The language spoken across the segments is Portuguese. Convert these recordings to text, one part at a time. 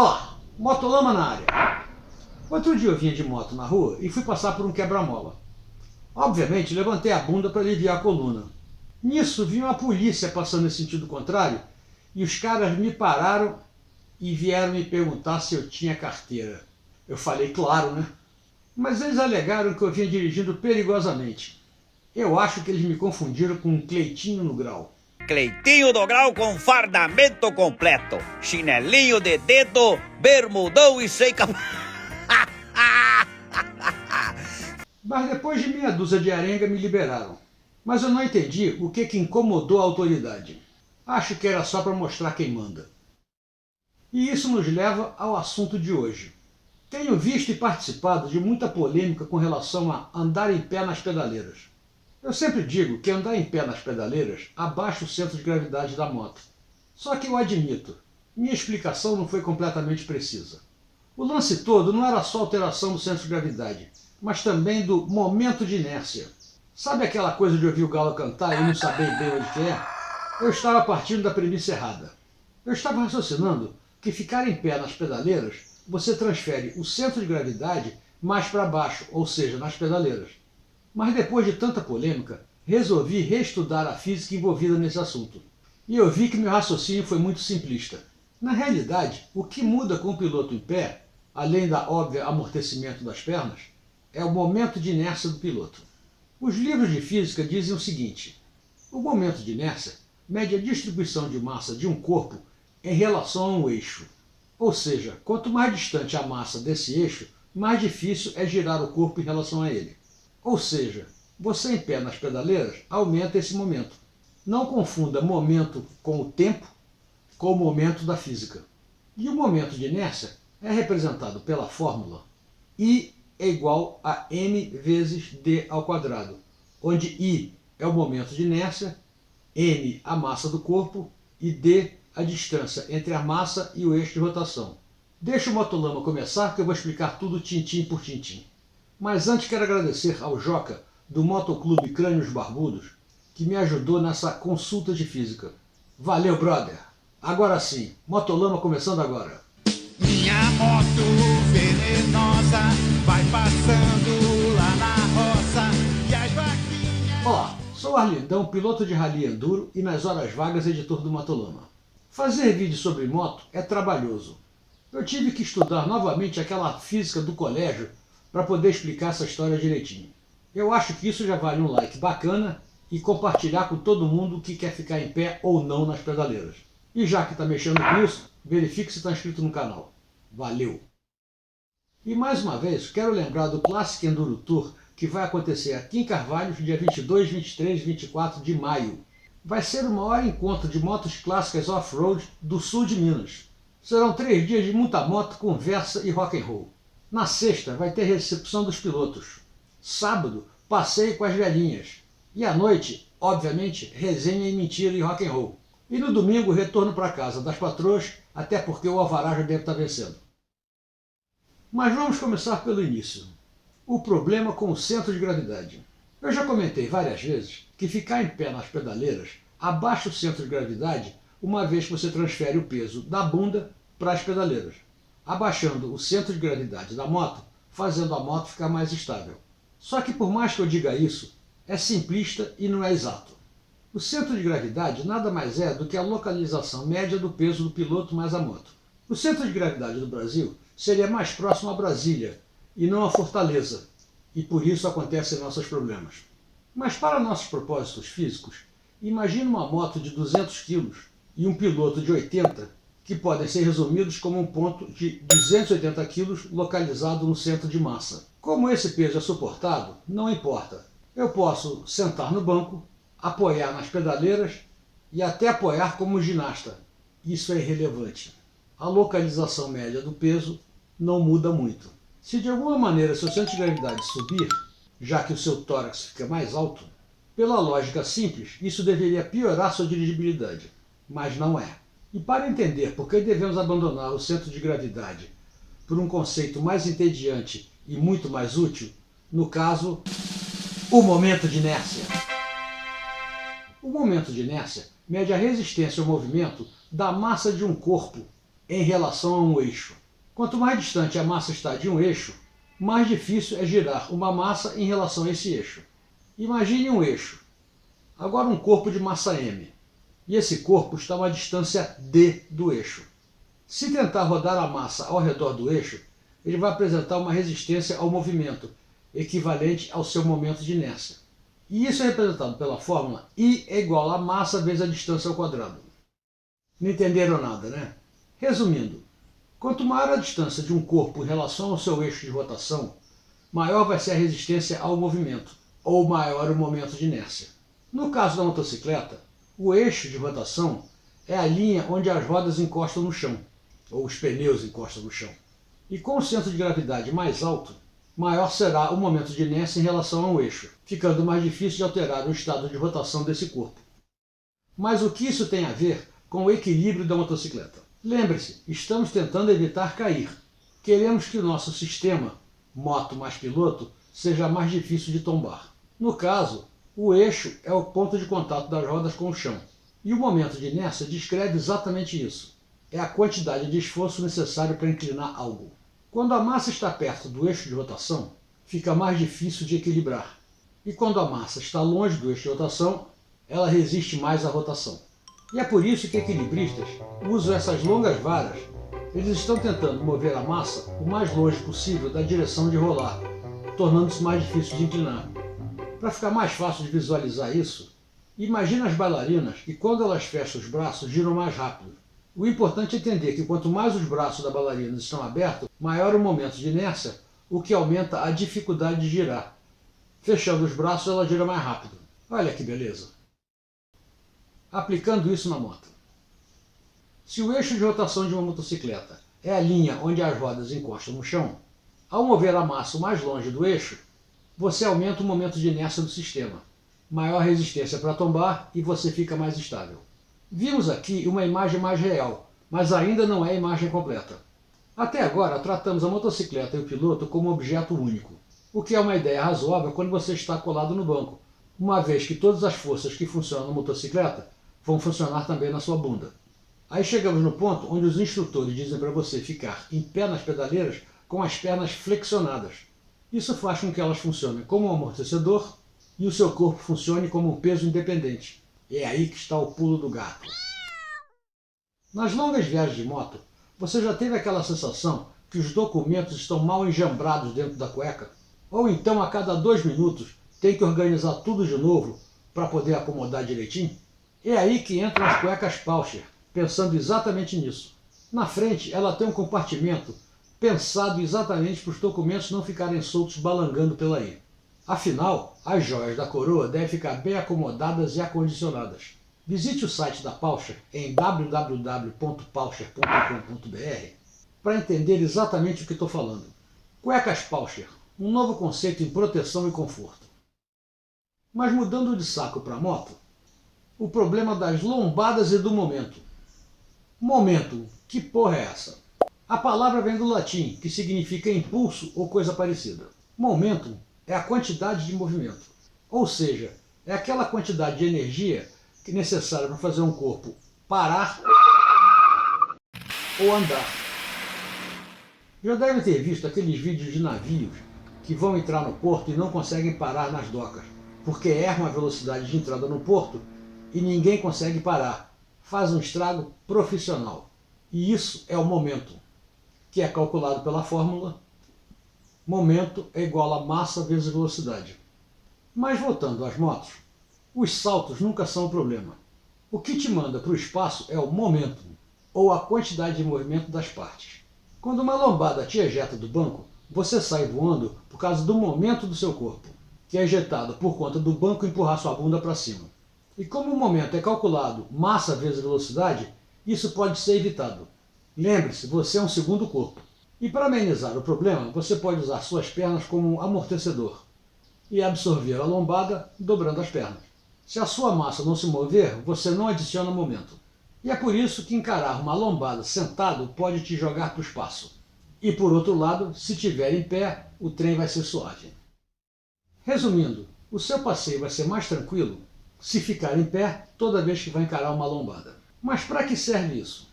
Olá, Motolama na área. Outro dia eu vinha de moto na rua e fui passar por um quebra-mola. Obviamente, levantei a bunda para aliviar a coluna. Nisso, vi uma polícia passando em sentido contrário e os caras me pararam e vieram me perguntar se eu tinha carteira. Eu falei, claro, né? Mas eles alegaram que eu vinha dirigindo perigosamente. Eu acho que eles me confundiram com um Cleitinho no grau. Cleitinho do grau com fardamento completo, chinelinho de dedo, bermudão e sem cap... Mas depois de meia dúzia de arenga me liberaram. Mas eu não entendi o que incomodou a autoridade. Acho que era só para mostrar quem manda. E isso nos leva ao assunto de hoje. Tenho visto e participado de muita polêmica com relação a andar em pé nas pedaleiras. Eu sempre digo que andar em pé nas pedaleiras abaixa o centro de gravidade da moto. Só que eu admito, minha explicação não foi completamente precisa. O lance todo não era só alteração do centro de gravidade, mas também do momento de inércia. Sabe aquela coisa de ouvir o galo cantar e não saber bem onde que é? Eu estava partindo da premissa errada. Eu estava raciocinando que ficar em pé nas pedaleiras, você transfere o centro de gravidade mais para baixo, ou seja, nas pedaleiras. Mas depois de tanta polêmica, resolvi reestudar a física envolvida nesse assunto. E eu vi que meu raciocínio foi muito simplista. Na realidade, o que muda com o piloto em pé, além da óbvia amortecimento das pernas, é o momento de inércia do piloto. Os livros de física dizem o seguinte: o momento de inércia mede a distribuição de massa de um corpo em relação a um eixo. Ou seja, quanto mais distante a massa desse eixo, mais difícil é girar o corpo em relação a ele. Ou seja, você em pé nas pedaleiras aumenta esse momento. Não confunda momento com o tempo com o momento da física. E o momento de inércia é representado pela fórmula I é igual a m vezes d ao quadrado, onde I é o momento de inércia, m a massa do corpo e d a distância entre a massa e o eixo de rotação. Deixa o Motolama começar que eu vou explicar tudo tintim por tintim. Mas antes quero agradecer ao Joca, do Motoclube Crânios Barbudos, que me ajudou nessa consulta de física. Valeu, brother! Agora sim, Motolama começando agora. Minha moto venenosa vai passando lá na roça e as vaquinhas... Olá, sou Arlindão, piloto de rally enduro e nas horas vagas editor do Motolama. Fazer vídeo sobre moto é trabalhoso. Eu tive que estudar novamente aquela física do colégio para poder explicar essa história direitinho. Eu acho que isso já vale um like bacana e compartilhar com todo mundo que quer ficar em pé ou não nas pedaleiras. E já que está mexendo com isso, verifique se está inscrito no canal. Valeu! E mais uma vez, quero lembrar do Classic Enduro Tour que vai acontecer aqui em Carvalhos, dia 22, 23 e 24 de maio. Vai ser o maior encontro de motos clássicas off-road do sul de Minas. Serão 3 dias de muita moto, conversa e rock and roll. Na sexta vai ter recepção dos pilotos. Sábado, passeio com as velhinhas. E à noite, obviamente, resenha e mentira e rock and roll. E no domingo, retorno para casa das patroas, até porque o alvará já deve estar vencendo. Mas vamos começar pelo início. O problema com o centro de gravidade. Eu já comentei várias vezes que ficar em pé nas pedaleiras abaixa o centro de gravidade uma vez que você transfere o peso da bunda para as pedaleiras, abaixando o centro de gravidade da moto, fazendo a moto ficar mais estável. Só que por mais que eu diga isso, é simplista e não é exato. O centro de gravidade nada mais é do que a localização média do peso do piloto mais a moto. O centro de gravidade do Brasil seria mais próximo a Brasília e não a Fortaleza, e por isso acontecem nossos problemas. Mas para nossos propósitos físicos, imagine uma moto de 200 kg e um piloto de 80, que podem ser resumidos como um ponto de 280 kg localizado no centro de massa. Como esse peso é suportado, não importa. Eu posso sentar no banco, apoiar nas pedaleiras e até apoiar como ginasta. Isso é irrelevante. A localização média do peso não muda muito. Se de alguma maneira seu centro de gravidade subir, já que o seu tórax fica mais alto, pela lógica simples, isso deveria piorar sua dirigibilidade. Mas não é. E para entender por que devemos abandonar o centro de gravidade por um conceito mais entediante e muito mais útil, no caso, o momento de inércia. O momento de inércia mede a resistência ao movimento da massa de um corpo em relação a um eixo. Quanto mais distante a massa está de um eixo, mais difícil é girar uma massa em relação a esse eixo. Imagine um eixo, agora um corpo de massa m, e esse corpo está a uma distância d do eixo. Se tentar rodar a massa ao redor do eixo, ele vai apresentar uma resistência ao movimento, equivalente ao seu momento de inércia. E isso é representado pela fórmula I é igual a massa vezes a distância ao quadrado. Não entenderam nada, né? Resumindo, quanto maior a distância de um corpo em relação ao seu eixo de rotação, maior vai ser a resistência ao movimento, ou maior o momento de inércia. No caso da motocicleta, o eixo de rotação é a linha onde as rodas encostam no chão, ou os pneus encostam no chão. E com o centro de gravidade mais alto, maior será o momento de inércia em relação ao eixo, ficando mais difícil de alterar o estado de rotação desse corpo. Mas o que isso tem a ver com o equilíbrio da motocicleta? Lembre-se, estamos tentando evitar cair. Queremos que o nosso sistema, moto mais piloto, seja mais difícil de tombar. No caso, o eixo é o ponto de contato das rodas com o chão. E o momento de inércia descreve exatamente isso. É a quantidade de esforço necessário para inclinar algo. Quando a massa está perto do eixo de rotação, fica mais difícil de equilibrar. E quando a massa está longe do eixo de rotação, ela resiste mais à rotação. E é por isso que equilibristas usam essas longas varas. Eles estão tentando mover a massa o mais longe possível da direção de rolar, tornando-se mais difícil de inclinar. Para ficar mais fácil de visualizar isso, imagina as bailarinas que quando elas fecham os braços giram mais rápido. O importante é entender que quanto mais os braços da bailarina estão abertos, maior o momento de inércia, o que aumenta a dificuldade de girar. Fechando os braços, ela gira mais rápido. Olha que beleza! Aplicando isso na moto. Se o eixo de rotação de uma motocicleta é a linha onde as rodas encostam no chão, ao mover a massa o mais longe do eixo, você aumenta o momento de inércia do sistema, maior resistência para tombar e você fica mais estável. Vimos aqui uma imagem mais real, mas ainda não é a imagem completa. Até agora tratamos a motocicleta e o piloto como um objeto único, o que é uma ideia razoável quando você está colado no banco, uma vez que todas as forças que funcionam na motocicleta vão funcionar também na sua bunda. Aí chegamos no ponto onde os instrutores dizem para você ficar em pé nas pedaleiras com as pernas flexionadas. Isso faz com que elas funcionem como um amortecedor e o seu corpo funcione como um peso independente. É aí que está o pulo do gato. Nas longas viagens de moto, você já teve aquela sensação que os documentos estão mal enjambrados dentro da cueca? Ou então a cada 2 minutos tem que organizar tudo de novo para poder acomodar direitinho? É aí que entram as cuecas Porsche, pensando exatamente nisso. Na frente ela tem um compartimento pensado exatamente para os documentos não ficarem soltos balangando pela aí. Afinal, as joias da coroa devem ficar bem acomodadas e acondicionadas. Visite o site da Porsche em www.porsche.com.br para entender exatamente o que estou falando. Cuecas Porsche, um novo conceito em proteção e conforto. Mas mudando de saco para moto, o problema das lombadas e do momento. Momento, que porra é essa? A palavra vem do latim, que significa impulso ou coisa parecida. Momentum é a quantidade de movimento, ou seja, é aquela quantidade de energia que é necessária para fazer um corpo parar ou andar. Já devem ter visto aqueles vídeos de navios que vão entrar no porto e não conseguem parar nas docas, porque erram a velocidade de entrada no porto e ninguém consegue parar. Faz um estrago profissional. E isso é o momento, que é calculado pela fórmula momento é igual a massa vezes velocidade. Mas voltando às motos, os saltos nunca são um problema. O que te manda para o espaço é o momento, ou a quantidade de movimento das partes. Quando uma lombada te ejeta do banco, você sai voando por causa do momento do seu corpo, que é ejetado por conta do banco empurrar sua bunda para cima. E como o momento é calculado massa vezes velocidade, isso pode ser evitado. Lembre-se, você é um segundo corpo. E para amenizar o problema, você pode usar suas pernas como um amortecedor e absorver a lombada dobrando as pernas. Se a sua massa não se mover, você não adiciona momento. E é por isso que encarar uma lombada sentado pode te jogar para o espaço. E por outro lado, se estiver em pé, o trem vai ser suave. Resumindo, o seu passeio vai ser mais tranquilo se ficar em pé toda vez que vai encarar uma lombada. Mas para que serve isso?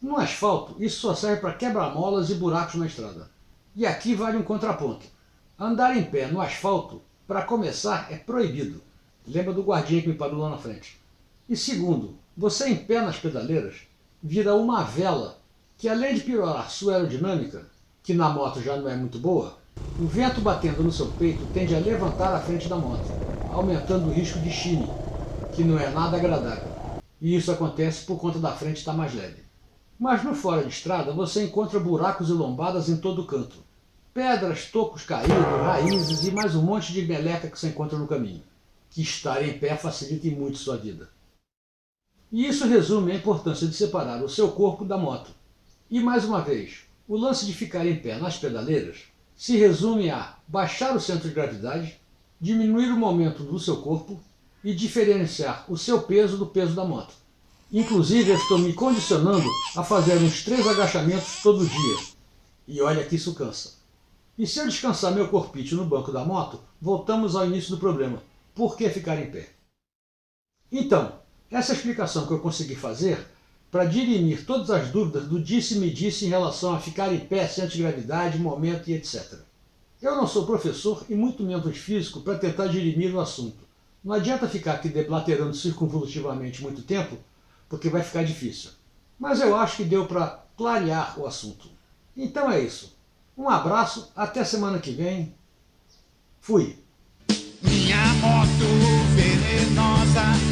No asfalto, isso só serve para quebra-molas e buracos na estrada. E aqui vale um contraponto. Andar em pé no asfalto, para começar, é proibido. Lembra do guardinha que me parou lá na frente. E segundo, você em pé nas pedaleiras vira uma vela que, além de piorar sua aerodinâmica, que na moto já não é muito boa, o vento batendo no seu peito tende a levantar a frente da moto, aumentando o risco de chine, que não é nada agradável. E isso acontece por conta da frente estar mais leve. Mas no fora de estrada você encontra buracos e lombadas em todo canto. Pedras, tocos caídos, raízes e mais um monte de meleca que você encontra no caminho. Que estar em pé facilita muito sua vida. E isso resume a importância de separar o seu corpo da moto. E mais uma vez, o lance de ficar em pé nas pedaleiras se resume a baixar o centro de gravidade, diminuir o momento do seu corpo e diferenciar o seu peso do peso da moto. Inclusive, eu estou me condicionando a fazer uns 3 agachamentos todo dia. E olha que isso cansa. E se eu descansar meu corpite no banco da moto, voltamos ao início do problema. Por que ficar em pé? Então, essa é a explicação que eu consegui fazer para dirimir todas as dúvidas do disse-me-disse em relação a ficar em pé, centro de gravidade, momento e etc. Eu não sou professor e muito menos físico para tentar dirimir o assunto. Não adianta ficar aqui deblaterando circunvolutivamente muito tempo, porque vai ficar difícil. Mas eu acho que deu para clarear o assunto. Então é isso. Um abraço, até semana que vem. Fui! Minha moto venenosa